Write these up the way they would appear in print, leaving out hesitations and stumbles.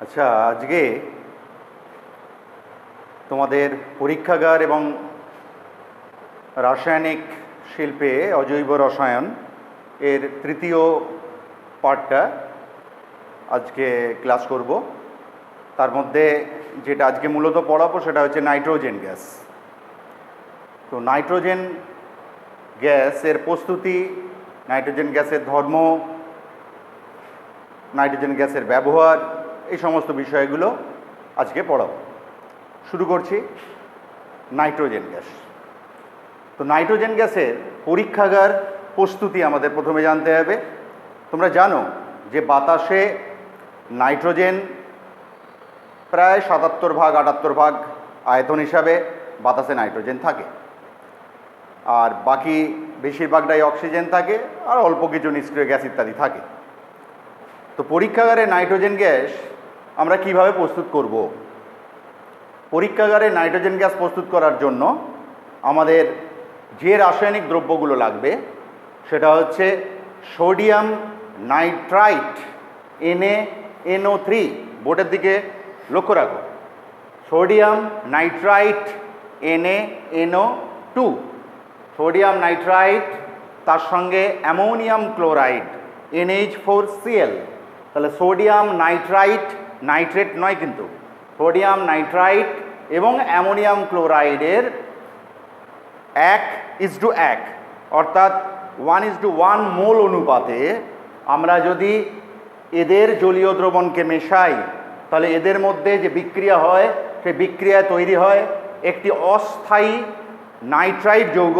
আচ্ছা, আজকে তোমাদের পরীক্ষাগার এবং রাসায়নিক শিল্পে অজৈব রসায়ন এর তৃতীয় পার্টটা আজকে ক্লাস করব। তার মধ্যে যেটা আজকে মূলত পড়াবো সেটা হচ্ছে নাইট্রোজেন গ্যাস। তো নাইট্রোজেন গ্যাসের প্রস্তুতি, নাইট্রোজেন গ্যাসের ধর্ম, নাইট্রোজেন গ্যাসের ব্যবহার, এই সমস্ত বিষয়গুলো আজকে পড়াবো। শুরু করছি নাইট্রোজেন গ্যাস। তো নাইট্রোজেন গ্যাসের পরীক্ষাগার প্রস্তুতি আমাদের প্রথমে জানতে হবে। তোমরা জানো যে বাতাসে নাইট্রোজেন প্রায় 77-78 আয়তন হিসাবে বাতাসে নাইট্রোজেন থাকে, আর বাকি বেশিরভাগটাই অক্সিজেন থাকে, আর অল্প কিছু নিষ্ক্রিয় গ্যাস ইত্যাদি থাকে। তো পরীক্ষাগারে নাইট্রোজেন গ্যাস আমরা কিভাবে প্রস্তুত করব? পরীক্ষাগারে নাইট্রোজেন গ্যাস প্রস্তুত করার জন্য আমাদের যে রাসায়নিক দ্রব্যগুলো লাগবে সেটা হচ্ছে সোডিয়াম নাইট্রাইট, NaNO3। বোর্ডের দিকে লক্ষ্য রাখো, sodium nitrite NaNO2, sodium nitrite, তার সঙ্গে অ্যামোনিয়াম ক্লোরাইড NH4Cl। তাহলে সোডিয়াম নাইট্রাইট, নাইট্রেট নয় কিন্তু, সোডিয়াম নাইট্রাইট এবং অ্যামোনিয়াম ক্লোরাইডের 1:1 অর্থাৎ 1:1 মোল অনুপাতে আমরা যদি এদের জলীয় দ্রবণকে মেশাই, তাহলে এদের মধ্যে যে বিক্রিয়া হয় সেই বিক্রিয়ায় তৈরি হয় একটি অস্থায়ী নাইট্রাইট যৌগ,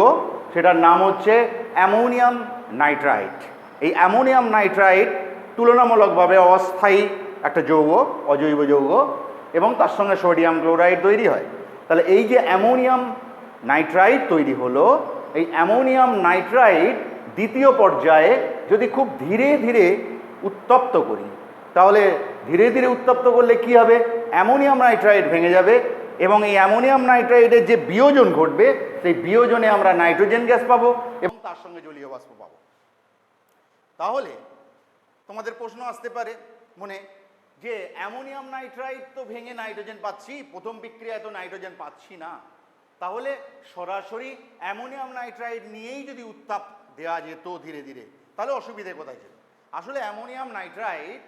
সেটার নাম হচ্ছে অ্যামোনিয়াম নাইট্রাইট। এই অ্যামোনিয়াম নাইট্রাইট তুলনামূলকভাবে অস্থায়ী একটা যৌগ, অজৈব যৌগ, এবং তার সঙ্গে সোডিয়াম ক্লোরাইড তৈরি হয়। তাহলে এই যে অ্যামোনিয়াম নাইট্রাইট তৈরি হলো, এই অ্যামোনিয়াম নাইট্রাইট দ্বিতীয় পর্যায়ে যদি খুব ধীরে ধীরে উত্তপ্ত করি, তাহলে ধীরে ধীরে উত্তপ্ত করলে কি হবে? অ্যামোনিয়াম নাইট্রাইট ভেঙে যাবে এবং এই অ্যামোনিয়াম নাইট্রাইটের যে বিয়োজন ঘটবে, সেই বিয়োজনে আমরা নাইট্রোজেন গ্যাস পাবো এবং তার সঙ্গে জলীয় বাষ্প পাবো। তাহলে তোমাদের প্রশ্ন আসতে পারে মনে যে অ্যামোনিয়াম নাইট্রাইট তো ভেঙে নাইট্রোজেন পাচ্ছি, প্রথম বিক্রিয়ায় তো নাইট্রোজেন পাচ্ছি না, তাহলে সরাসরি অ্যামোনিয়াম নাইট্রাইট নিয়েই যদি উত্তাপ দেওয়া যেত ধীরে ধীরে, তাহলে অসুবিধে কোথায় ছিল? আসলে অ্যামোনিয়াম নাইট্রাইট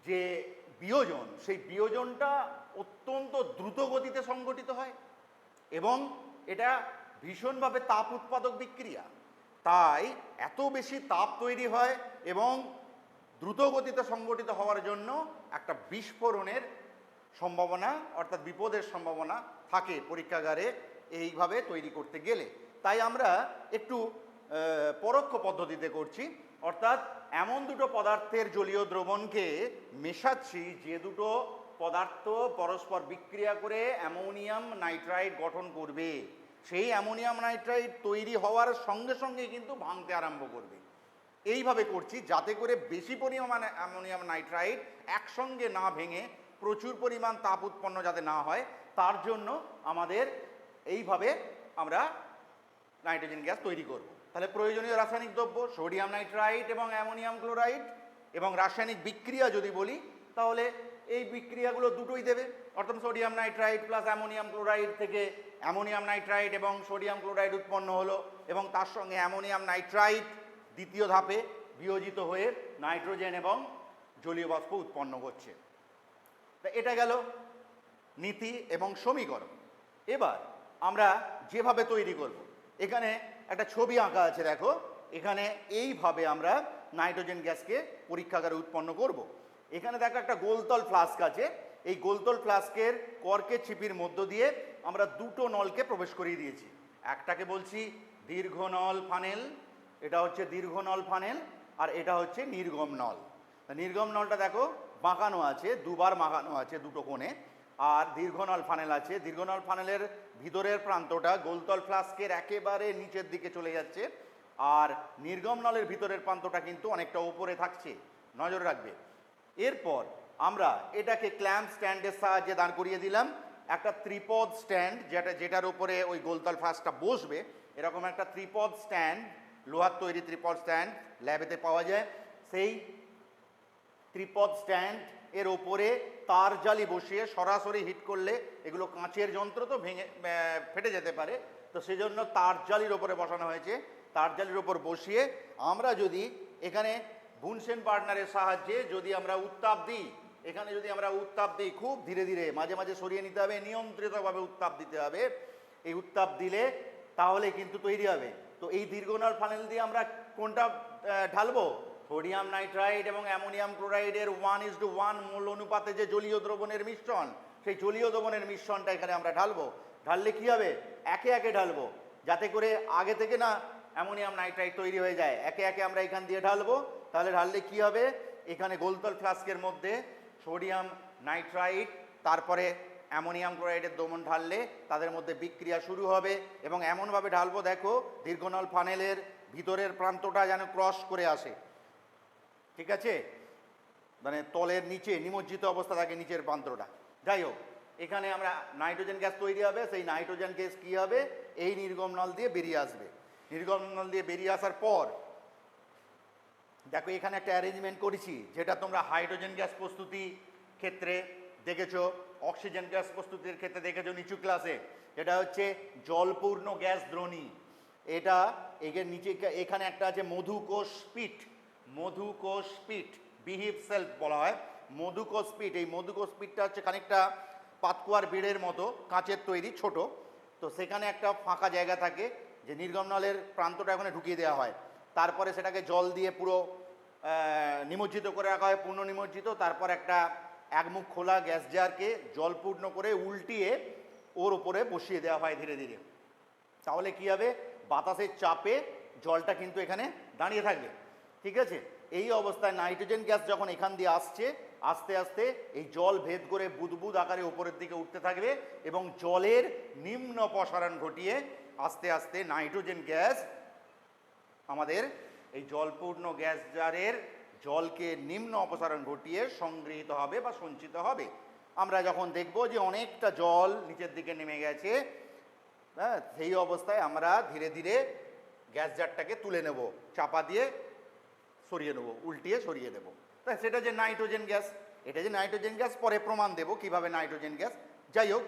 যে বিয়োজন, সেই বিয়োজনটা অত্যন্ত দ্রুত গতিতে সংঘটিত হয় এবং এটা ভীষণভাবে তাপ উৎপাদক বিক্রিয়া। তাই এত বেশি তাপ তৈরি হয় এবং দ্রুত গতিতে সংঘটিত হওয়ার জন্য একটা বিস্ফোরণের সম্ভাবনা, অর্থাৎ বিপদের সম্ভাবনা থাকে পরীক্ষাগারে এইভাবে তৈরি করতে গেলে। তাই আমরা একটু পরোক্ষ পদ্ধতিতে করছি, অর্থাৎ এমন দুটো পদার্থের জলীয় দ্রবণকে মেশাচ্ছি যে দুটো পদার্থ পরস্পর বিক্রিয়া করে অ্যামোনিয়াম নাইট্রাইট গঠন করবে। সেই অ্যামোনিয়াম নাইট্রাইট তৈরি হওয়ার সঙ্গে সঙ্গে কিন্তু ভাঙতে আরম্ভ করবে। এইভাবে করছি যাতে করে বেশি পরিমাণে অ্যামোনিয়াম নাইট্রাইট একসঙ্গে না ভেঙে প্রচুর পরিমাণ তাপ উৎপন্ন যাতে না হয়, তার জন্য আমাদের এইভাবে আমরা নাইট্রোজেন গ্যাস তৈরি করব। তাহলে প্রয়োজনীয় রাসায়নিক দ্রব্য সোডিয়াম নাইট্রাইট এবং অ্যামোনিয়াম ক্লোরাইড, এবং রাসায়নিক বিক্রিয়া যদি বলি তাহলে এই বিক্রিয়াগুলো দুটোই দেবে, অর্থাৎ sodium nitrite plus ammonium chloride থেকে অ্যামোনিয়াম নাইট্রাইট এবং সোডিয়াম ক্লোরাইড উৎপন্ন হলো, এবং তার সঙ্গে অ্যামোনিয়াম নাইট্রাইট দ্বিতীয় ধাপে বিয়োজিত হয়ে নাইট্রোজেন এবং জলীয় বাষ্প উৎপন্ন করছে। তা এটা গেল নীতি এবং সমীকরণ। এবার আমরা যেভাবে তৈরি করব, এখানে একটা ছবি আঁকা আছে, দেখো এখানে এইভাবে আমরা নাইট্রোজেন গ্যাসকে পরীক্ষাগারে উৎপন্ন করব। এখানে দেখো একটা গোলতল ফ্লাস্ক আছে, এই গোলতল ফ্লাস্কের কর্কের ছিপির মধ্য দিয়ে আমরা দুটো নলকে প্রবেশ করিয়ে দিয়েছি। একটাকে বলছি দীর্ঘ নল ফানেল, এটা হচ্ছে দীর্ঘ নল ফানেল, আর এটা হচ্ছে নির্গম নল। নির্গম নলটা দেখো বাঁকানো আছে, দুবার বাঁকানো আছে দুটো কোণে, আর দীর্ঘনল ফানেল আছে। দীর্ঘনল ফানেলের ভিতরের প্রান্তটা গোলতল ফ্লাস্কের একেবারে নিচের দিকে চলে যাচ্ছে, আর নির্গম নলের ভিতরের প্রান্তটা কিন্তু অনেকটা উপরে থাকছে, নজর রাখবে। এরপর আমরা এটাকে ক্ল্যাম্প স্ট্যান্ডের সাহায্যে দাঁড় করিয়ে দিলাম, একটা ত্রিপদ স্ট্যান্ড যেটার উপরে ওই গোলতল ফ্লাস্কটা বসবে, এরকম একটা ত্রিপদ স্ট্যান্ড, লোহার তৈরি ত্রিপদ স্ট্যান্ড ল্যাবেতে পাওয়া যায়। সেই ত্রিপদ স্ট্যান্ড এর ওপরে তার জালি বসিয়ে সরাসরি হিট করলে এগুলো কাঁচের যন্ত্র তো ভেঙে ফেটে যেতে পারে, তো সেজন্য তার জালির ওপরে বসানো হয়েছে। তার জালির ওপর বসিয়ে আমরা যদি এখানে বুনসেন বার্নারের সাহায্যে যদি আমরা উত্তাপ দিই, এখানে যদি আমরা উত্তাপ দিই খুব ধীরে ধীরে, মাঝে মাঝে সরিয়ে নিতে হবে, নিয়ন্ত্রিতভাবে উত্তাপ দিতে হবে। এই উত্তাপ দিলে তাহলে কিন্তু তৈরি হবে। তো এই দীর্ঘনল ফানেল দিয়ে আমরা কোনটা ঢালবো? সোডিয়াম নাইট্রাইট এবং অ্যামোনিয়াম ক্লোরাইডের 1:1 মোল অনুপাতে যে জলীয় দ্রবণের মিশ্রণ, সেই জলীয় দ্রবণের মিশ্রণটা এখানে আমরা ঢালবো। ঢাললে কি হবে? একে একে ঢালবো, যাতে করে আগে থেকে না অ্যামোনিয়াম নাইট্রাইট তৈরি হয়ে যায়। একে একে আমরা এখান দিয়ে ঢালবো। তাহলে ঢাললে কি হবে? এখানে গোলতল ফ্লাস্কের মধ্যে সোডিয়াম নাইট্রাইট তারপরে অ্যামোনিয়াম ক্লোরাইডের দ্রবণ ঢাললে তাদের মধ্যে বিক্রিয়া শুরু হবে। এবং এমনভাবে ঢালবো, দেখো দীর্ঘনল ফানেলের ভিতরের প্রান্তটা যেন ক্রস করে আসে, ঠিক আছে? মানে তলের নিচে নিমজ্জিত অবস্থা থাকে নিচের প্রান্তটা। যাই হোক, এখানে আমরা নাইট্রোজেন গ্যাস তৈরি হবে। সেই নাইট্রোজেন গ্যাস কী হবে? এই নির্গম নল দিয়ে বেরিয়ে আসবে। নির্গম নল দিয়ে বেরিয়ে আসার পর দেখো এখানে একটা অ্যারেঞ্জমেন্ট করেছি, যেটা তোমরা হাইড্রোজেন গ্যাস প্রস্তুতি ক্ষেত্রে দেখেছো, অক্সিজেন গ্যাস প্রস্তুতির ক্ষেত্রে দেখেছো নিচু ক্লাসে। এটা হচ্ছে জলপূর্ণ গ্যাস দ্রোণী। এটা এর নিচে এখানে একটা আছে মধুকোষ পিঠ। মধুকোষ পিঠ, বিহিভ সেলফ বলা হয় মধুকোষ পিঠ। এই মধুকোষ পিঠটা হচ্ছে খানিকটা পাতকুয়ার বেড়ের মতো, কাঁচের তৈরি, ছোট। তো সেখানে একটা ফাঁকা জায়গা থাকে, যে নির্গম নলের প্রান্তটা ওখানে ঢুকিয়ে দেওয়া হয়। তারপরে সেটাকে জল দিয়ে পুরো নিমজ্জিত করে রাখা হয়, পূর্ণ নিমজ্জিত। তারপর একটা একমুখ খোলা গ্যাস জারকে জলপূর্ণ করে উল্টিয়ে ওর ওপরে বসিয়ে দেওয়া হয় ধীরে ধীরে। তাহলে কী হবে? বাতাসের চাপে জলটা কিন্তু এখানে দাঁড়িয়ে থাকবে, ঠিক আছে? এই অবস্থায় নাইট্রোজেন গ্যাস যখন এখান দিয়ে আসছে, আস্তে আস্তে এই জল ভেদ করে বুদবুদ আকারে উপরের দিকে উঠতে থাকবে এবং জলের নিম্ন অপসারণ ঘটিয়ে আস্তে আস্তে নাইট্রোজেন গ্যাস আমাদের এই জলপূর্ণ গ্যাস জারের জলকে নিম্ন অপসারণ ঘটিয়ে সংগৃহীত হবে বা সঞ্চিত হবে। আমরা যখন দেখব যে অনেকটা জল নিচের দিকে নেমে গেছে, হ্যাঁ, সেই অবস্থায় আমরা ধীরে ধীরে গ্যাস জারটাকে তুলে নেব, চাপা দিয়ে সরিয়ে নেব, উল্টিয়ে সরিয়ে দেবো। তাই সেটা যে নাইট্রোজেন গ্যাস, এটা যে নাইট্রোজেন গ্যাস পরে প্রমাণ দেব কিভাবে নাইট্রোজেন গ্যাস। যাই হোক,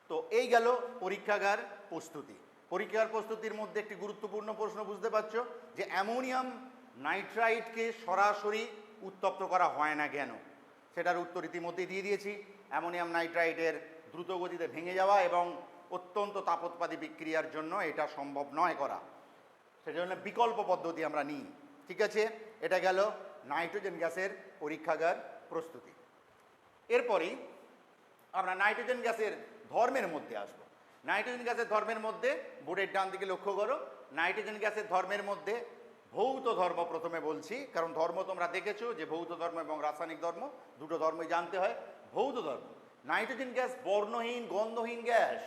তো এই গেল পরীক্ষাগার প্রস্তুতি। পরীক্ষাগার প্রস্তুতির মধ্যে একটি গুরুত্বপূর্ণ প্রশ্ন বুঝতে পারছো, যে অ্যামোনিয়াম নাইট্রাইটকে সরাসরি উত্তপ্ত করা হয় না কেন? সেটার উত্তর ইতিমধ্যেই দিয়ে দিয়েছি। অ্যামোনিয়াম নাইট্রাইটের দ্রুত গতিতে ভেঙে যাওয়া এবং অত্যন্ত তাপোৎপাদী বিক্রিয়ার জন্য এটা সম্ভব নয় করা, সেজন্য বিকল্প পদ্ধতি আমরা নিই, ঠিক আছে? এটা গেল নাইট্রোজেন গ্যাসের পরীক্ষাগার প্রস্তুতি। এরপরই আমরা নাইট্রোজেন গ্যাসের ধর্মের মধ্যে আসব। নাইট্রোজেন গ্যাসের ধর্মের মধ্যে বোর্ডের ডান দিকে লক্ষ্য করো, নাইট্রোজেন গ্যাসের ধর্মের মধ্যে ভৌত ধর্ম প্রথমে বলছি, কারণ ধর্ম তোমরা দেখেছো যে ভৌত ধর্ম এবং রাসায়নিক ধর্ম দুটো ধর্মই জানতে হয়। ভৌত ধর্ম, নাইট্রোজেন গ্যাস বর্ণহীন গন্ধহীন গ্যাস।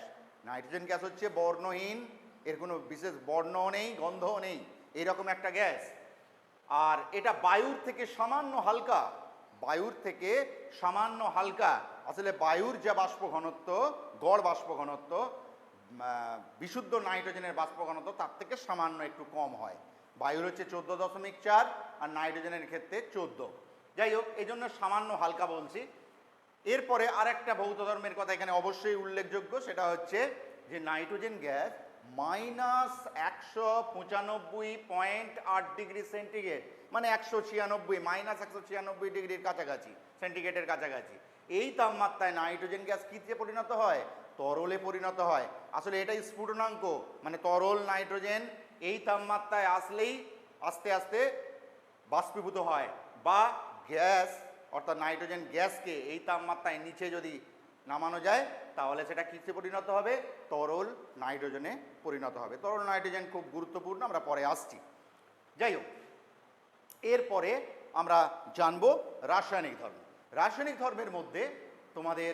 নাইট্রোজেন গ্যাস হচ্ছে বর্ণহীন, এর কোনো বিশেষ বর্ণও নেই, গন্ধও নেই, এইরকম একটা গ্যাস। আর এটা বায়ুর থেকে সামান্য হালকা, বায়ুর থেকে সামান্য হালকা। আসলে বায়ুর যে বাষ্প ঘনত্ব, গড় বাষ্প ঘনত্ব, বিশুদ্ধ নাইট্রোজেনের বাষ্প ঘনত্ব তার থেকে সামান্য একটু কম হয়। বায়ুর হচ্ছে 14.4 আর নাইট্রোজেনের ক্ষেত্রে 14। যাই হোক, এই জন্য সামান্য হালকা বলছি। এরপরে আরেকটা ভৌত ধর্মের কথা এখানে অবশ্যই উল্লেখযোগ্য, সেটা হচ্ছে যে নাইট্রোজেন গ্যাস -195.8 ডিগ্রি সেন্টিগ্রেড, মানে 196, -196 ডিগ্রির কাছাকাছি, সেন্টিগ্রেডের কাছাকাছি। এই তাপমাত্রায় নাইট্রোজেন গ্যাস কীতে পরিণত হয়? তরলে পরিণত হয়। আসলে এটাই স্ফুটনাঙ্ক, মানে তরল নাইট্রোজেন এই তাপমাত্রায় আসলেই আস্তে আস্তে বাষ্পীভূত হয়, বা গ্যাস অর্থাৎ নাইট্রোজেন গ্যাসকে এই তাপমাত্রায় নিচে যদি নামানো যায় তাহলে সেটা কিসে পরিণত হবে? তরল নাইট্রোজেনে পরিণত হবে। তরল নাইট্রোজেন খুব গুরুত্বপূর্ণ, আমরা পরে আসছি। যাই হোক, এরপরে আমরা জানব রাসায়নিক ধর্ম। রাসায়নিক ধর্মের মধ্যে তোমাদের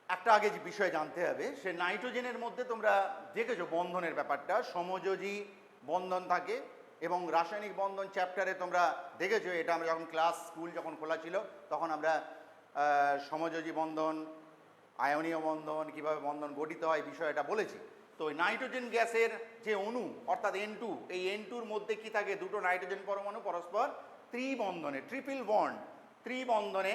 একটা আগে যে বিষয় জানতে হবে, সে নাইট্রোজেনের মধ্যে তোমরা দেখেছো বন্ধনের ব্যাপারটা, সমযোজী বন্ধন থাকে। এবং রাসায়নিক বন্ধন চ্যাপ্টারে তোমরা দেখেছো, এটা আমরা যখন স্কুল যখন খোলা ছিল তখন আমরা সমযোজী বন্ধন, আয়নীয় বন্ধন, কীভাবে বন্ধন গঠিত হয় বিষয়টা বলেছি। তো নাইট্রোজেন গ্যাসের যে অণু অর্থাৎ N2, এই N2-র মধ্যে কি থাকে? দুটো নাইট্রোজেন পরমাণু পরস্পর ত্রিবন্ধনে, ট্রিপল বন্ড, ত্রিবন্ধনে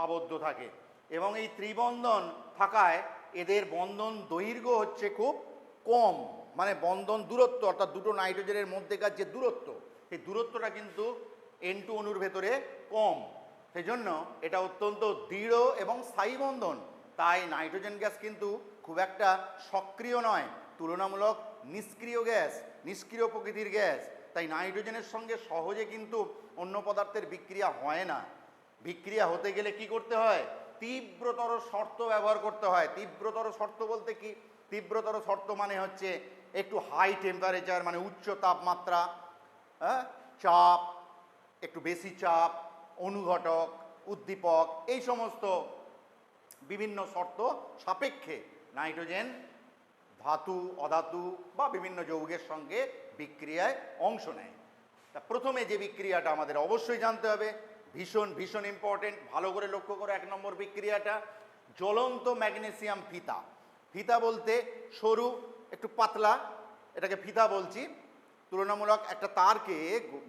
আবদ্ধ থাকে। এবং এই ত্রিবন্ধন থাকায় এদের বন্ধন দৈর্ঘ্য হচ্ছে খুব কম, মানে বন্ধন দূরত্ব অর্থাৎ দুটো নাইট্রোজেনের মধ্যেকার যে দূরত্ব, সেই দূরত্বটা কিন্তু N2 অণুর ভেতরে কম। সেজন্য এটা অত্যন্ত দৃঢ় এবং স্থায়ী বন্ধন। তাই নাইট্রোজেন গ্যাস কিন্তু খুব একটা সক্রিয় নয়, তুলনামূলক নিষ্ক্রিয় গ্যাস, নিষ্ক্রিয় প্রকৃতির গ্যাস। তাই নাইট্রোজেনের সঙ্গে সহজে কিন্তু অন্য পদার্থের বিক্রিয়া হয় না। বিক্রিয়া হতে গেলে কি করতে হয়? তীব্রতর শর্ত ব্যবহার করতে হয়। তীব্রতর শর্ত বলতে কি? তীব্রতর শর্ত মানে হচ্ছে একটু হাই টেম্পারেচার, মানে উচ্চ তাপমাত্রা, হ্যাঁ, চাপ, একটু বেশি চাপ, অনুঘটক, উদ্দীপক, এই সমস্ত বিভিন্ন শর্ত সাপেক্ষে নাইট্রোজেন ধাতু, অধাতু বা বিভিন্ন যৌগের সঙ্গে বিক্রিয়ায় অংশ নেয়। তা প্রথমে যে বিক্রিয়াটা আমাদের অবশ্যই জানতে হবে, ভীষণ ভীষণ ইম্পর্টেন্ট, ভালো করে লক্ষ্য করো 1 নম্বর বিক্রিয়াটা, জ্বলন্ত ম্যাগনেসিয়াম ফিতা। ফিতা বলতে সরু, একটু পাতলা, এটাকে ফিতা বলছি। তুলনামূলক একটা তারকে,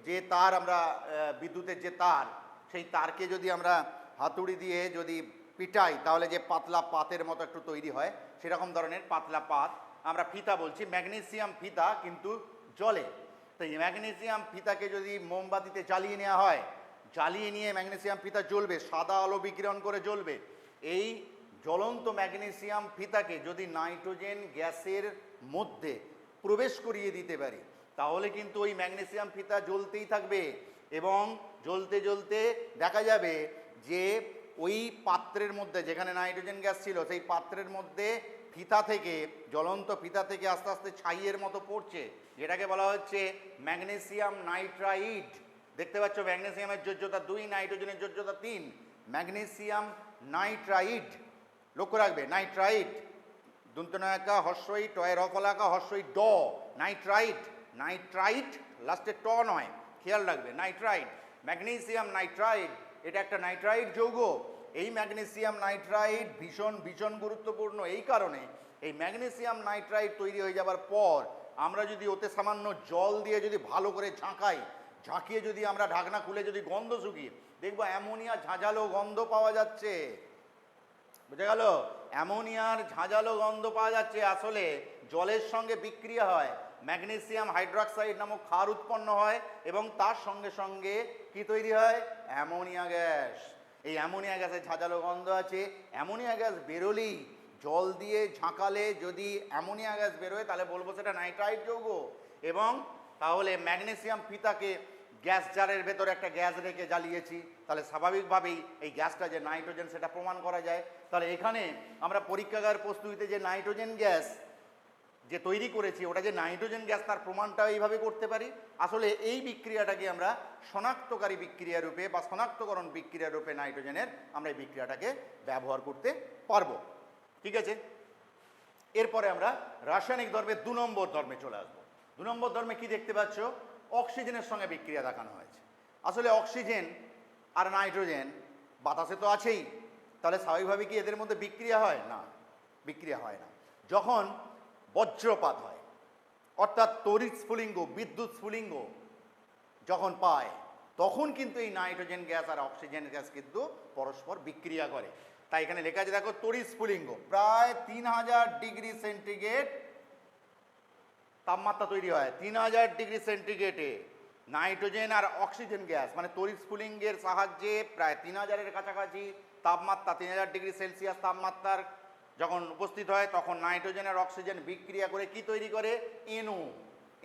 যে তার আমরা বিদ্যুতের যে তার, সেই তারকে যদি আমরা হাতুড়ি দিয়ে যদি পিটাই তাহলে যে পাতলা পাতের মতো একটু তৈরি হয়, সেরকম ধরনের পাতলা পাত আমরা ফিতা বলছি। ম্যাগনেসিয়াম ফিতা কিন্তু জলে। তো এই ম্যাগনেসিয়াম ফিতাকে যদি মোমবাতিতে জ্বালিয়ে নেওয়া হয়, জ্বালিয়ে নিয়ে ম্যাগনেসিয়াম ফিতা জ্বলবে, সাদা আলো বিকিরণ করে জ্বলবে। এই জ্বলন্ত ম্যাগনেসিয়াম ফিতাকে যদি নাইট্রোজেন গ্যাসের মধ্যে প্রবেশ করিয়ে দিতে পারি, তাহলে কিন্তু ওই ম্যাগনেসিয়াম ফিতা জ্বলতেই থাকবে এবং জ্বলতে জ্বলতে দেখা যাবে যে ওই পাত্রের মধ্যে যেখানে নাইট্রোজেন গ্যাস ছিল, সেই পাত্রের মধ্যে ফিতা থেকে, জ্বলন্ত ফিতা থেকে আস্তে আস্তে ছাইয়ের মতো পড়ছে, যেটাকে বলা হচ্ছে ম্যাগনেসিয়াম নাইট্রাইড। দেখতে পাচ্ছ ম্যাগনেসিয়ামের যোজ্যতা 2, নাইট্রোজেনের যোজ্যতা 3। ম্যাগনেসিয়াম নাইট্রাইড, লক্ষ্য রাখবে, নাইট্রাইড, দন্তনয়কা হর্ষই টয় রফলাকা হর্ষই ড, নাইট্রাইড, নাইট্রাইট লাস্টে ট নয়, খেয়াল রাখবে, নাইট্রাইড, ম্যাগনেসিয়াম নাইট্রাইড, এটা একটা নাইট্রাইড যৌগ। এই ম্যাগনেসিয়াম নাইট্রাইড ভীষণ ভীষণ গুরুত্বপূর্ণ এই কারণে, এই ম্যাগনেসিয়াম নাইট্রাইড তৈরি হয়ে যাবার পর আমরা যদি ওতে সামান্য জল দিয়ে যদি ভালো করে ঝাঁকাই, ঝাঁকিয়ে যদি আমরা ঢাকনা খুলে যদি গন্ধ শুকি, দেখবো অ্যামোনিয়া ঝাঁঝালো গন্ধ পাওয়া যাচ্ছে। বুঝে গেল? অ্যামোনিয়ার ঝাঁঝালো গন্ধ পাওয়া যাচ্ছে। আসলে জলের সঙ্গে বিক্রিয়া হয়, ম্যাগনেসিয়াম হাইড্রক্সাইড নামক ক্ষার উৎপন্ন হয় এবং তার সঙ্গে সঙ্গে কি তৈরি হয়? Ammonia gas. এই অ্যামোনিয়া গ্যাসের ঝাঁঝালো গন্ধ আছে। অ্যামোনিয়া গ্যাস বেরোলেই, জল দিয়ে ঝাঁকালে যদি অ্যামোনিয়া গ্যাস বেরোয়, তাহলে বলবো সেটা নাইট্রাইট যৌগ। এবং তাহলে ম্যাগনেসিয়াম ফিতাকে গ্যাস জারের ভেতরে একটা গ্যাস রেখে জ্বালিয়েছি, তাহলে স্বাভাবিকভাবেই এই গ্যাসটা যে নাইট্রোজেন সেটা প্রমাণ করা যায়। তাহলে এখানে আমরা পরীক্ষাগার প্রস্তুতিতে যে নাইট্রোজেন গ্যাস যে তৈরি করেছি, ওটা যে নাইট্রোজেন গ্যাস, তার প্রমাণটাও এইভাবে করতে পারি। আসলে এই বিক্রিয়াটাকে আমরা শনাক্তকারী বিক্রিয়া রূপে বা শনাক্তকরণ বিক্রিয়া রূপে নাইট্রোজেনের আমরা এই বিক্রিয়াটাকে ব্যবহার করতে পারবো। ঠিক আছে, এরপরে আমরা রাসায়নিক ধর্মের 2 নম্বর ধর্মে চলে আসবো। 2 নম্বর ধর্মে কি দেখতে পাচ্ছ? অক্সিজেনের সঙ্গে বিক্রিয়া দেখানো হয়েছে। আসলে অক্সিজেন আর নাইট্রোজেন বাতাসে তো আছেই, তাহলে স্বাভাবিকভাবে কি এদের মধ্যে বিক্রিয়া হয়? না, বিক্রিয়া হয় না। যখন বজ্রপাত হয়, অর্থাৎ তড়িৎ স্ফুলিঙ্গ, বিদ্যুৎ স্ফুলিঙ্গ যখন পায়, তখন কিন্তু এই নাইট্রোজেন গ্যাস আর অক্সিজেন গ্যাস কিন্তু পরস্পর বিক্রিয়া করে। তাই এখানে লেখা আছে, দেখো, তড়িৎ স্ফুলিঙ্গ প্রায় 3000 ডিগ্রি সেন্টিগ্রেড তাপমাত্রা তৈরি হয়। 3000 ডিগ্রি সেন্টিগ্রেডে নাইট্রোজেন আর অক্সিজেন গ্যাস, মানে তড়িৎ স্ফুলিঙ্গের সাহায্যে প্রায় 3000-এর কাছাকাছি তাপমাত্রা, 3000 ডিগ্রি সেলসিয়াস তাপমাত্রার যখন উপস্থিত হয়, তখন নাইট্রোজেন আর অক্সিজেন বিক্রিয়া করে কি তৈরি করে? এনও।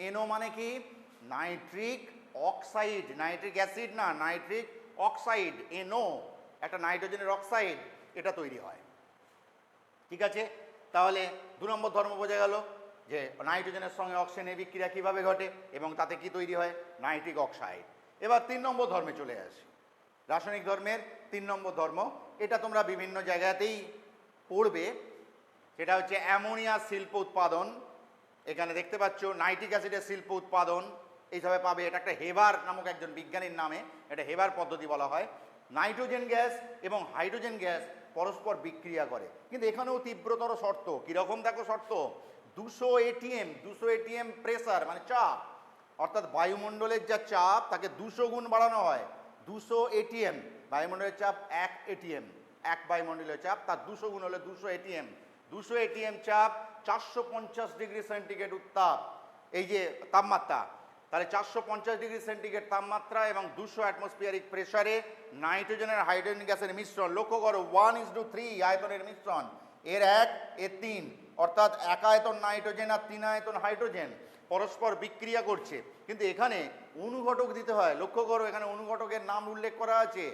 এনও মানে কি? নাইট্রিক অক্সাইড, নাইট্রিক অ্যাসিড না, নাইট্রিক অক্সাইড, এনও, একটা নাইট্রোজেনের অক্সাইড, এটা তৈরি হয়। ঠিক আছে, তাহলে 2 নম্বর ধর্ম বোঝা গেল যে নাইট্রোজেনের সঙ্গে অক্সিজেনের বিক্রিয়া কীভাবে ঘটে এবং তাতে কি তৈরি হয়? Nitric oxide. এবার 3 নম্বর ধর্মে চলে আসি। রাসায়নিক ধর্মের 3 নম্বর ধর্ম, এটা তোমরা বিভিন্ন জায়গাতেই পড়বে, সেটা হচ্ছে অ্যামোনিয়া শিল্প উৎপাদন। এখানে দেখতে পাচ্ছ নাইট্রিক অ্যাসিডের শিল্প উৎপাদন এইভাবে পাবে। এটা একটা হেবার নামক একজন বিজ্ঞানীর নামে, এটা হেবার পদ্ধতি বলা হয়। নাইট্রোজেন গ্যাস এবং হাইড্রোজেন গ্যাস পরস্পর বিক্রিয়া করে, কিন্তু এখানেও তীব্রতর শর্ত। কীরকম দেখো শর্ত? 200 ATM, 200 ATM প্রেসার, মানে চাপ, অর্থাৎ বায়ুমণ্ডলের যা চাপ তাকে 200 গুণ বাড়ানো হয়। 200 ATM, বায়ুমণ্ডলের চাপ 1 ATM, 1 বায়ুমণ্ডলীয় চাপ, তার 200 গুণ হলে 200 ATM, 200 ATM চাপ, 450 ডিগ্রি সেন্টিগ্রেড উত্তাপ, এই যে তাপমাত্রা, তাহলে 450 ডিগ্রি সেন্টিগ্রেড তাপমাত্রা এবং 200 অ্যাটমসফিয়ারিক প্রেসারে নাইট্রোজেনের হাইড্রোজেন গ্যাসের মিশ্রণ, লক্ষ্য করো 1:3 আয়তনের মিশ্রণ, এর 1 এর 3, অর্থাৎ 1 আয়তন নাইট্রোজেন আর 3 আয়তন হাইড্রোজেন পরস্পর বিক্রিয়া করছে। কিন্তু এখানে অনুঘটক দিতে হয়, লক্ষ্য করো এখানে অনুঘটকের নাম উল্লেখ করা আছে,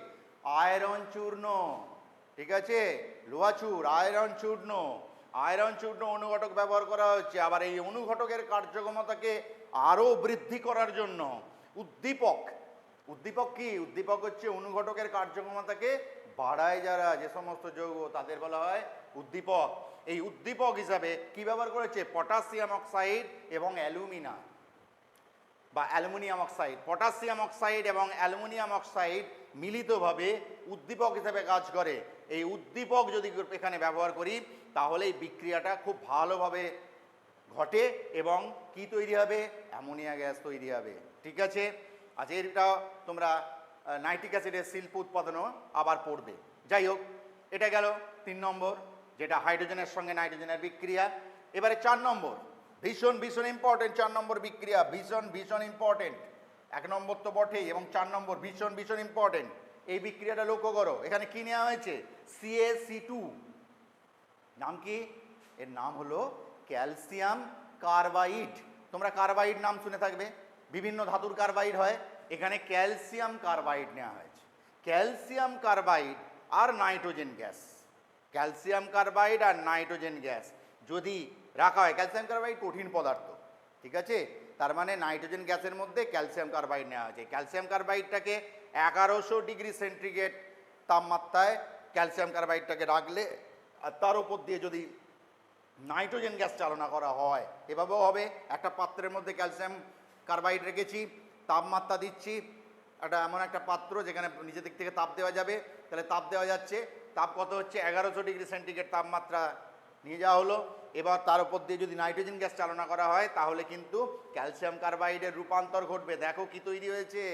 আয়রন চূর্ণ, ঠিক আছে, লোহা চূড়, আয়রন চূর্ণ, আয়রন চূর্ণ অনুঘটক ব্যবহার করা হচ্ছে। আবার এই অনুঘটকের কার্যক্ষমতাকে আরও বৃদ্ধি করার জন্য উদ্দীপক, উদ্দীপক কি? উদ্দীপক হচ্ছে অনুঘটকের কার্যক্ষমতাকে বাড়ায় যারা, যে সমস্ত যৌগ, তাদের বলা হয় উদ্দীপক। এই উদ্দীপক হিসাবে কি ব্যবহার করেছে? পটাশিয়াম অক্সাইড এবং অ্যালুমিনা বা অ্যালুমিনিয়াম অক্সাইড। পটাশিয়াম অক্সাইড এবং অ্যালুমিনিয়াম অক্সাইড মিলিতভাবে উদ্দীপক হিসেবে কাজ করে। এই উদ্দীপক যদি এখানে ব্যবহার করি তাহলে এই বিক্রিয়াটা খুব ভালোভাবে ঘটে এবং কি তৈরি হবে? অ্যামোনিয়া গ্যাস তৈরি হবে, ঠিক আছে। আচ্ছা, এটা তোমরা নাইট্রিক অ্যাসিডের শিল্প উৎপাদনও আবার পড়বে। যাই হোক, এটা গেল 3 নম্বর, যেটা হাইড্রোজেনের সঙ্গে নাইট্রোজেনের বিক্রিয়া। এবারে 4 নম্বর, ভীষণ ভীষণ ইম্পর্টেন্ট 4 নম্বর বিক্রিয়া, ভীষণ ভীষণ ইম্পর্টেন্ট। 1 নম্বর তো বটেই, এবং 4 নম্বর ভীষণ ভীষণ ইম্পর্টেন্ট। এই বিক্রিয়াটা লক্ষ্য করো, এখানে কি নেওয়া হয়েছে? CaC2, নাম কি? এর নাম হলো ক্যালসিয়াম কার্বাইড। তোমরা কার্বাইড নাম শুনে থাকবে, বিভিন্ন ধাতুর কার্বাইড হয়, এখানে ক্যালসিয়াম কার্বাইড নেওয়া হয়েছে। ক্যালসিয়াম কার্বাইড আর নাইট্রোজেন গ্যাস, ক্যালসিয়াম কার্বাইড আর নাইট্রোজেন গ্যাস যদি রাখা হয়, ক্যালসিয়াম কার্বাইড কঠিন পদার্থ, ঠিক আছে, তার মানে নাইট্রোজেন গ্যাসের মধ্যে ক্যালসিয়াম কার্বাইড নেওয়া হয়েছে। ক্যালসিয়াম কার্বাইডটাকে 1100 ডিগ্রি সেন্টিগ্রেড তাপমাত্রায় ক্যালসিয়াম কার্বাইডটাকে রাখলে আর তার উপর দিয়ে যদি নাইট্রোজেন গ্যাস চালনা করা হয়, এভাবেও হবে। একটা পাত্রের মধ্যে ক্যালসিয়াম কার্বাইড রেখেছি, তাপমাত্রা দিচ্ছি, একটা এমন একটা পাত্র যেখানে নিচের দিক থেকে তাপ দেওয়া যাবে, তাহলে তাপ দেওয়া যাচ্ছে, তাপ কত হচ্ছে? 1100 ডিগ্রি সেন্টিগ্রেড তাপমাত্রা নিয়ে যাওয়া হলো। এবার তার উপর দিয়ে যদি নাইট্রোজেন গ্যাস চালনা করা হয় তাহলে কিন্তু ক্যালসিয়াম কার্বাইডের রূপান্তর ঘটবে। দেখো কি তৈরি হয়েছে,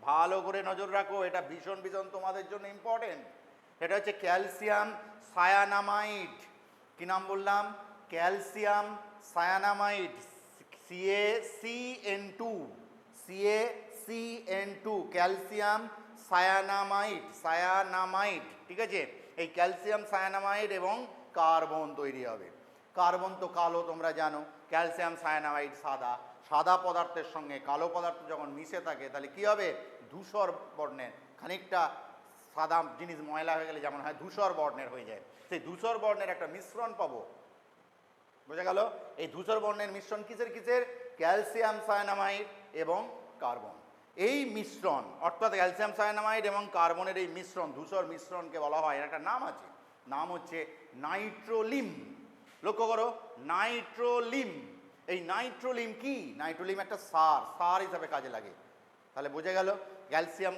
ভালো করে নজর রাখো, এটা ভীষণ ভীষণ তোমাদের জন্য ইম্পর্টেন্ট। এটা হচ্ছে ক্যালসিয়াম সায়ানামাইড। কি নাম বললাম? Calcium cyanamide, CaCN2, CaCN2, calcium cyanamide, cyanamide, ঠিক আছে। এই ক্যালসিয়াম সায়ানামাইড এবং কার্বন তৈরি হবে। কার্বন তো কালো, তোমরা জানো, ক্যালসিয়াম সায়ানামাইড সাদা। সাদা পদার্থের সঙ্গে কালো পদার্থ যখন মিশে থাকে তাহলে কি হবে? ধূসর বর্ণের, খানিকটা সাদা জিনিস ময়লা হয়ে গেলে যেমন হয় ধূসর বর্ণের হয়ে যায়, সেই ধূসর বর্ণের একটা মিশ্রণ পাবো। বোঝা গেল? এই ধূসর বর্ণের মিশ্রণ কিসের কিসের? ক্যালসিয়াম সায়ানামাইড এবং কার্বন। এই মিশ্রণ অর্থাৎ ক্যালসিয়াম সায়ানামাইড এবং কার্বনের এই মিশ্রণ, ধূসর মিশ্রণকে বলা হয়, এর একটা নাম আছে, নাম হচ্ছে নাইট্রোলিম। লক্ষ্য করো, নাইট্রোলিম। এই নাইট্রোলিম কি? নাইট্রোলিম একটা সার, সার হিসাবে কাজে লাগে। তাহলে বোঝা গেল, ক্যালসিয়াম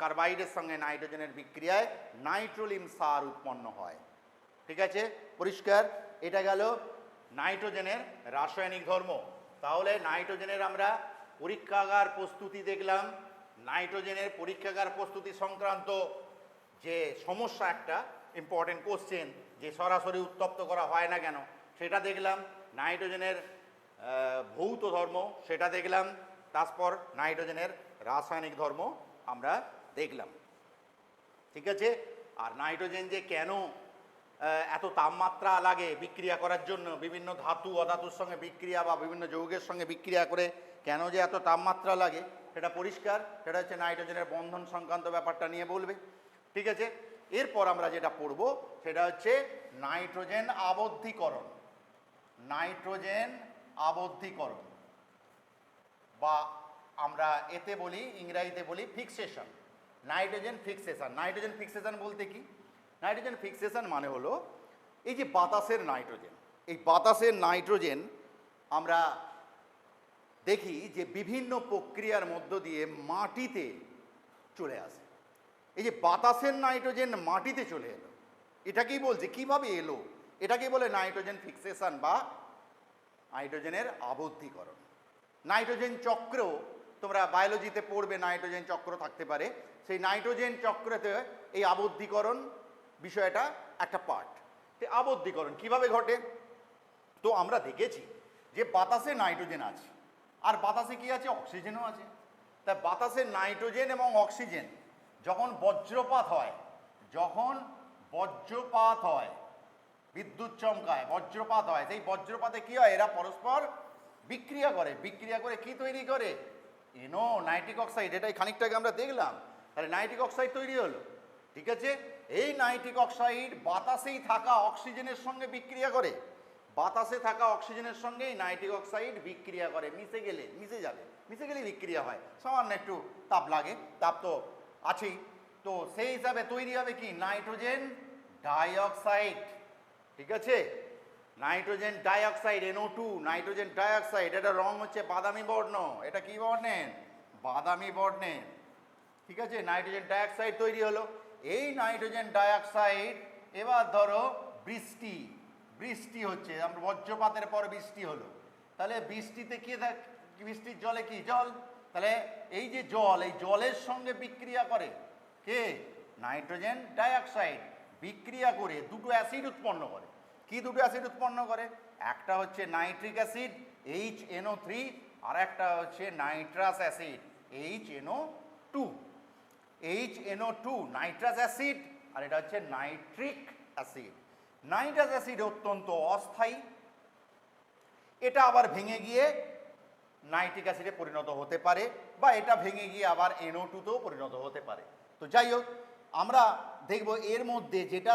কার্বাইডের সঙ্গে নাইট্রোজেনের বিক্রিয়ায় নাইট্রোলিম সার উৎপন্ন হয়, ঠিক আছে, পরিষ্কার। এটা গেল নাইট্রোজেনের রাসায়নিক ধর্ম। তাহলে নাইট্রোজেনের আমরা পরীক্ষাগার প্রস্তুতি দেখলাম, নাইট্রোজেনের পরীক্ষাগার প্রস্তুতি সংক্রান্ত যে সমস্যা, একটা ইম্পর্টেন্ট কোশ্চেন, যে সরাসরি উত্তপ্ত করা হয় না কেন, সেটা দেখলাম। নাইট্রোজেনের ভৌত ধর্ম সেটা দেখলাম, তারপর নাইট্রোজেনের রাসায়নিক ধর্ম আমরা দেখলাম, ঠিক আছে। আর নাইট্রোজেন যে কেন এত তাপমাত্রা লাগে বিক্রিয়া করার জন্য, বিভিন্ন ধাতু অধাতুর সঙ্গে বিক্রিয়া বা বিভিন্ন যৌগের সঙ্গে বিক্রিয়া করে কেন যে এত তাপমাত্রা লাগে সেটা পরিষ্কার। সেটা হচ্ছে নাইট্রোজেনের বন্ধন সংক্রান্ত ব্যাপারটা নিয়ে বলবে, ঠিক আছে। এরপর আমরা যেটা পড়ব সেটা হচ্ছে নাইট্রোজেন আবদ্ধীকরণ। নাইট্রোজেন আবদ্ধীকরণ বা আমরা এতে বলি, ইংরাজিতে বলি fixation, nitrogen fixation. Nitrogen fixation বলতে কি? নাইট্রোজেন ফিক্সেশন মানে হলো এই যে বাতাসের নাইট্রোজেন, এই বাতাসের নাইট্রোজেন আমরা দেখি যে বিভিন্ন প্রক্রিয়ার মধ্য দিয়ে মাটিতে চলে আসে। এই যে বাতাসের নাইট্রোজেন মাটিতে চলে এলো, এটাকেই বলছে কিভাবে এলো, এটাকেই বলে নাইট্রোজেন ফিক্সেশন বা নাইট্রোজেনের আবদ্ধীকরণ। নাইট্রোজেন চক্রেও তোমরা বায়োলজিতে পড়বে নাইট্রোজেন চক্র থাকতে পারে, সেই নাইট্রোজেন চক্রতে এই আবদ্ধীকরণ বিষয়টা একটা পার্ট। তো আবদ্ধীকরণ কিভাবে ঘটে? তো আমরা দেখেছি যে বাতাসে নাইট্রোজেন আছে, আর বাতাসে কি আছে? অক্সিজেনও আছে। তা বাতাসে নাইট্রোজেন এবং অক্সিজেন যখন বজ্রপাত হয়, যখন বজ্রপাত হয়, বিদ্যুৎ চমকায়, বজ্রপাত হয়, সেই বজ্রপাতে কি হয়? এরা পরস্পর বিক্রিয়া করে, বিক্রিয়া করে কি তৈরি করে? এনো নাইট্রিক অক্সাইড। এটাই খানিকটাকে আমরা দেখলাম, তাহলে নাইট্রিক অক্সাইড তৈরি হলো। ঠিক আছে, এই নাইট্রিক অক্সাইড বাতাসেই থাকা অক্সিজেনের সঙ্গে বিক্রিয়া করে, বাতাসে থাকা অক্সিজেনের সঙ্গে এই নাইট্রিক অক্সাইড বিক্রিয়া করে, মিশে গেলে, মিশে যাবে, মিশে গেলে বিক্রিয়া হয়, সামান্য একটু তাপ লাগে, তাপ তো আছেই। তো সেই হিসাবে তৈরি হবে কি? Nitrogen dioxide. ঠিক আছে, nitrogen dioxide, NO2, nitrogen dioxide. এটা রং হচ্ছে বাদামি বর্ণ। এটা কি বর্ণের? বাদামি বর্ণের। ঠিক আছে, নাইট্রোজেন ডাইঅক্সাইড তৈরি হলো। এই নাইট্রোজেন ডাইঅক্সাইড এবার ধরো বৃষ্টি, বৃষ্টি হচ্ছে, আমরা বজ্রপাতের পর বৃষ্টি হলো, তাহলে বৃষ্টিতে কি দেখ, বৃষ্টির জলে কি? জল। তাহলে এই যে জল, এই জলের সঙ্গে বিক্রিয়া করে কে? Nitrogen dioxide. বিক্রিয়া করে দুটো অ্যাসিড উৎপন্ন করে। কি দুটো অ্যাসিড উৎপন্ন করে? একটা হচ্ছে নাইট্রিক অ্যাসিড HNO3, আর একটা হচ্ছে nitrous acid HNO2। HNO2 nitrous acid, আর এটা হচ্ছে নাইট্রিক অ্যাসিড। নাইট্রাস অ্যাসিড অত্যন্ত অস্থায়ী, এটা আবার ভেঙে গিয়ে নাইট্রিক অ্যাসিডে পরিণত হতে পারে, বা এটা ভেঙে গিয়ে আবার NO2তেও পরিণত হতে পারে। তো যাই হোক, আমরা দেখব এর মধ্যে যেটা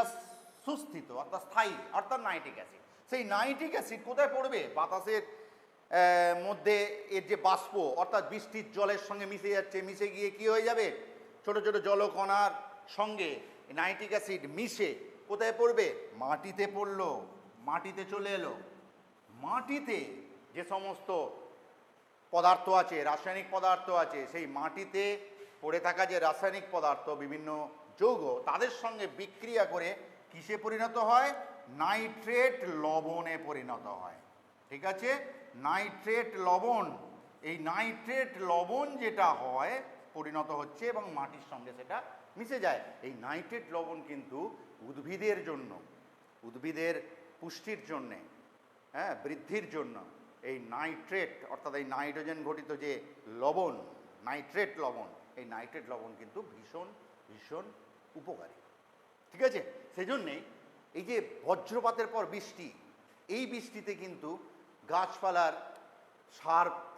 সুস্থিত অর্থাৎ স্থায়ী অর্থাৎ নাইট্রিক অ্যাসিড, সেই নাইট্রিক অ্যাসিড কোথায় পড়বে? বাতাসের মধ্যে এর যে বাষ্প অর্থাৎ বৃষ্টির জলের সঙ্গে মিশে যাচ্ছে, মিশে গিয়ে কি হয়ে যাবে? ছোট ছোট জলকণার সঙ্গে নাইট্রিক অ্যাসিড মিশে কোথায় পড়বে? মাটিতে পড়লো, মাটিতে চলে এলো। মাটিতে যে সমস্ত পদার্থ আছে, রাসায়নিক পদার্থ আছে, সেই মাটিতে পড়ে থাকা যে রাসায়নিক পদার্থ, বিভিন্ন যৌগ, তাদের সঙ্গে বিক্রিয়া করে কিসে পরিণত হয়? নাইট্রেট লবণে পরিণত হয়। ঠিক আছে, নাইট্রেট লবণ। এই নাইট্রেট লবণ যেটা হয় পরিণত হচ্ছে এবং মাটির সঙ্গে সেটা মিশে যায়। এই নাইট্রেট লবণ কিন্তু উদ্ভিদের জন্য, উদ্ভিদের পুষ্টির জন্যে, হ্যাঁ, বৃদ্ধির জন্য এই নাইট্রেট অর্থাৎ এই নাইট্রোজেন ঘটিত যে লবণ, নাইট্রেট লবণ, এই নাইট্রেট লবণ কিন্তু ভীষণ ভীষণ উপকারী। ঠিক আছে, সেই জন্যেই এই যে বজ্রপাতের পর বৃষ্টি, এই বৃষ্টিতে কিন্তু গাছপালার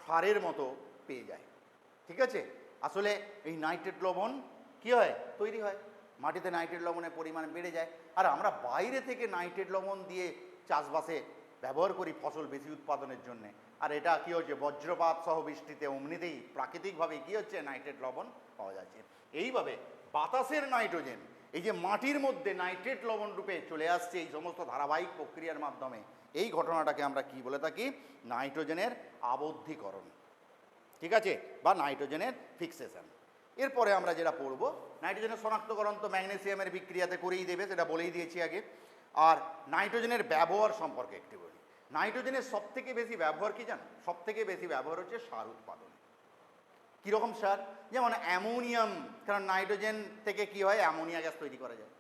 সারের মতো পেয়ে যায়। ঠিক আছে, আসলে এই নাইট্রেট লবণ কী হয়? তৈরি হয়, মাটিতে নাইট্রেট লবণের পরিমাণ বেড়ে যায়। আর আমরা বাইরে থেকে নাইট্রেট লবণ দিয়ে চাষবাসে ব্যবহার করি ফসল বেশি উৎপাদনের জন্যে। আর এটা কী হচ্ছে? বজ্রপাত সহ বৃষ্টিতে অমনিতেই প্রাকৃতিকভাবে কী হচ্ছে? নাইট্রেট লবণ পাওয়া যাচ্ছে। এইভাবে বাতাসের নাইট্রোজেন এই যে মাটির মধ্যে নাইট্রেট লবণ রূপে চলে আসছে এই সমস্ত ধারাবাহিক প্রক্রিয়ার মাধ্যমে, এই ঘটনাটাকে আমরা কি বলে থাকি? নাইট্রোজেনের আবদ্ধীকরণ। ঠিক আছে, বা নাইট্রোজেনের ফিক্সেশন। এরপরে আমরা যেটা পড়ব, নাইট্রোজেনের শনাক্তকরণ তো ম্যাগনেসিয়ামের বিক্রিয়াতে করেই দেবে, সেটা বলেই দিয়েছি আগে। আর নাইট্রোজেনের ব্যবহার সম্পর্কে একটু বলি। নাইট্রোজেনের সবথেকে বেশি ব্যবহার কি জানো? সবথেকে বেশি ব্যবহার হচ্ছে সার উৎপাদন। কীরকম সার? যেমন অ্যামোনিয়াম, কারণ নাইট্রোজেন থেকে কি হয়? অ্যামোনিয়া গ্যাস তৈরি করা যায়।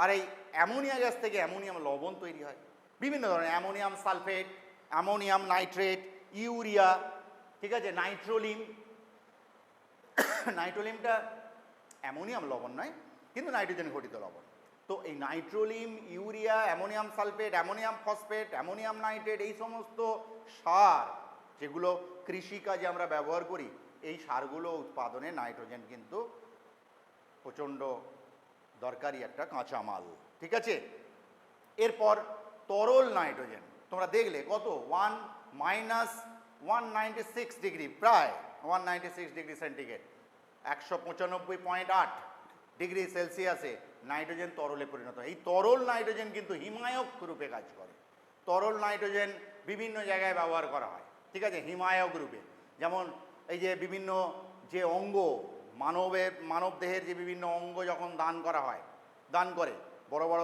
আর এই অ্যামোনিয়া গ্যাস থেকে অ্যামোনিয়াম লবণ তৈরি হয়, বিভিন্ন ধরনের ammonium sulphate, ammonium nitrate, urea. ঠিক আছে, নাইট্রোলিম, নাইট্রোলিমটা অ্যামোনিয়াম লবণ নয়, কিন্তু নাইট্রোজেন ঘটিত লবণ। তো এই Nitrolim, urea, ammonium sulphate, ammonium phosphate, ammonium nitrate, এই সমস্ত সার যেগুলো কৃষিকাজে আমরা ব্যবহার করি, এই সারগুলো উৎপাদনে নাইট্রোজেন কিন্তু প্রচণ্ড দরকারি একটা কাঁচামাল। ঠিক আছে, এরপর তরল নাইট্রোজেন তোমরা দেখলে কত? 196 ডিগ্রি, প্রায় 196 ডিগ্রি সেন্টিগ্রেড, 195.8 ডিগ্রি সেলসিয়াসে নাইট্রোজেন তরলে পরিণত হয়। এই তরল নাইট্রোজেন কিন্তু হিমায়ক রূপে কাজ করে। তরল নাইট্রোজেন বিভিন্ন জায়গায় ব্যবহার করা হয়। ঠিক আছে, হিমায়ক রূপে, যেমন এই যে বিভিন্ন যে অঙ্গ, মানব দেহের যে বিভিন্ন অঙ্গ যখন দান করা হয়, দান করে বড় বড়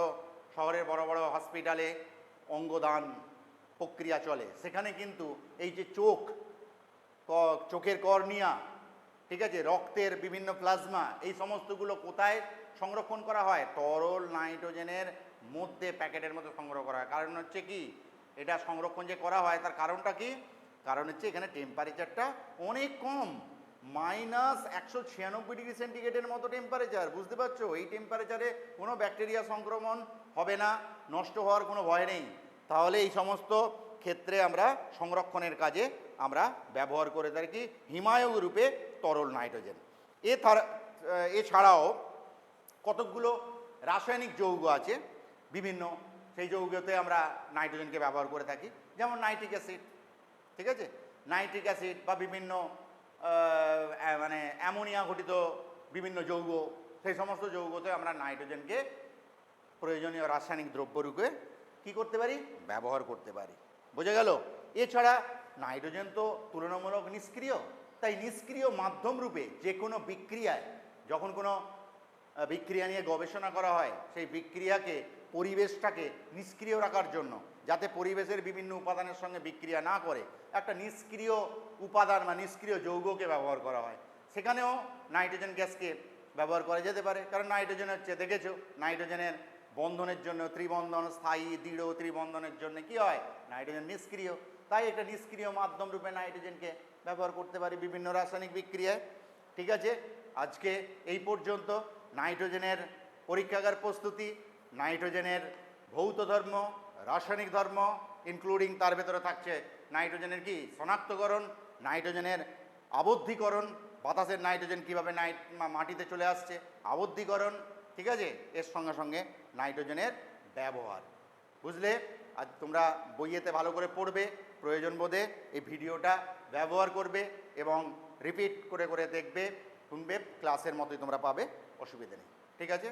শহরের বড় বড় হসপিটালে অঙ্গদান প্রক্রিয়া চলে, সেখানে কিন্তু এই যে চোখ, চোখের কর্নিয়া, ঠিক আছে, রক্তের বিভিন্ন প্লাজমা, এই সমস্তগুলো কোথায় সংরক্ষণ করা হয়? তরল নাইট্রোজেনের মধ্যে, প্যাকেটের মধ্যে সংগ্রহ করা হয়। কারণ হচ্ছে কি, এটা সংরক্ষণ যে করা হয় তার কারণটা কি? কারণ হচ্ছে এখানে টেম্পারেচারটা অনেক কম, -196 ডিগ্রি সেন্টিগ্রেডের মতো টেম্পারেচার। বুঝতে পারছো? এই টেম্পারেচারে কোনো ব্যাকটেরিয়া সংক্রমণ হবে না, নষ্ট হওয়ার কোনো ভয় নেই। তাহলে এই সমস্ত ক্ষেত্রে আমরা সংরক্ষণের কাজে আমরা ব্যবহার করে থাকি হিমায়ক রূপে তরল নাইট্রোজেন। এছাড়াও কতকগুলো রাসায়নিক যৌগ আছে বিভিন্ন, সেই যৌগতে আমরা নাইট্রোজেনকে ব্যবহার করে থাকি, যেমন নাইট্রিক অ্যাসিড, ঠিক আছে, নাইট্রিক অ্যাসিড বা বিভিন্ন মানে অ্যামোনিয়া ঘটিত বিভিন্ন যৌগ, সেই সমস্ত যৌগতে আমরা নাইট্রোজেনকে প্রয়োজনীয় রাসায়নিক দ্রব্যরূপে কী করতে পারি? ব্যবহার করতে পারি। বোঝা গেল? এছাড়া নাইট্রোজেন তো তুলনামূলক নিষ্ক্রিয়, তাই নিষ্ক্রিয় মাধ্যম রূপে যে কোনো বিক্রিয়ায়, যখন কোনো বিক্রিয়া নিয়ে গবেষণা করা হয়, সেই বিক্রিয়াকে, পরিবেশটাকে নিষ্ক্রিয় রাখার জন্য, যাতে পরিবেশের বিভিন্ন উপাদানের সঙ্গে বিক্রিয়া না করে, একটা নিষ্ক্রিয় উপাদান বা নিষ্ক্রিয় যৌগকে ব্যবহার করা হয়। সেখানেও নাইট্রোজেন গ্যাসকে ব্যবহার করা যেতে পারে। কারণ নাইট্রোজেন হচ্ছে, দেখেছো, নাইট্রোজেনের বন্ধনের জন্য, ত্রিবন্ধন, স্থায়ী দৃঢ় ত্রিবন্ধনের জন্য কি হয়? নাইট্রোজেন নিষ্ক্রিয়। তাই একটা নিষ্ক্রিয় মাধ্যম রূপে নাইট্রোজেনকে ব্যবহার করতে পারি বিভিন্ন রাসায়নিক বিক্রিয়ায়। ঠিক আছে, আজকে এই পর্যন্ত নাইট্রোজেনের পরীক্ষাগার প্রস্তুতি, নাইট্রোজেনের ভৌত ধর্ম, রাসায়নিক ধর্ম, ইনক্লুডিং তার ভেতরে থাকছে নাইট্রোজেনের কি শনাক্তকরণ, নাইট্রোজেনের আবদ্ধীকরণ, বাতাসের নাইট্রোজেন কীভাবে মাটিতে চলে আসছে, আবদ্ধীকরণ, ঠিক আছে, এর সঙ্গে সঙ্গে নাইট্রোজেনের ব্যবহার। বুঝলে? আজ তোমরা বইয়েতে ভালো করে পড়বে, প্রয়োজন বোধে এই ভিডিওটা ব্যবহার করবে এবং রিপিট করে করে দেখবে, শুনবে, ক্লাসের মতোই তোমরা পাবে, অসুবিধে নেই। ঠিক আছে?